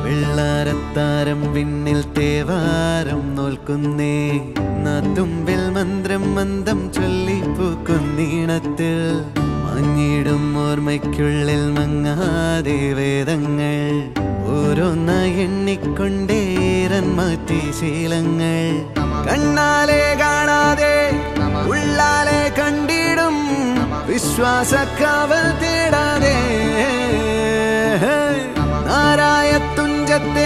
വെള്ളാരത്താരം വിണ്ണിൽ തേവാരം നോൽക്കുന്നേ നാത്തുമ്പിൽ മന്ത്രം മന്ദം ചൊല്ലിപ്പൂക്കുന്നീണത്തിൽ മഞ്ഞിടും ഓർമ്മയ്ക്കുള്ളിൽ മങ്ങാതെ വേദങ്ങൾ ഓരോന്നായി എണ്ണിക്കൊണ്ടേരൻ മാറ്റി ശീലങ്ങൾ കണ്ണാലെ കാണാതെ ഉള്ളാലെ കണ്ടിടും വിശ്വാസക്കാവൽ തേടാതെ നാരായ തുഞ്ചത്തെ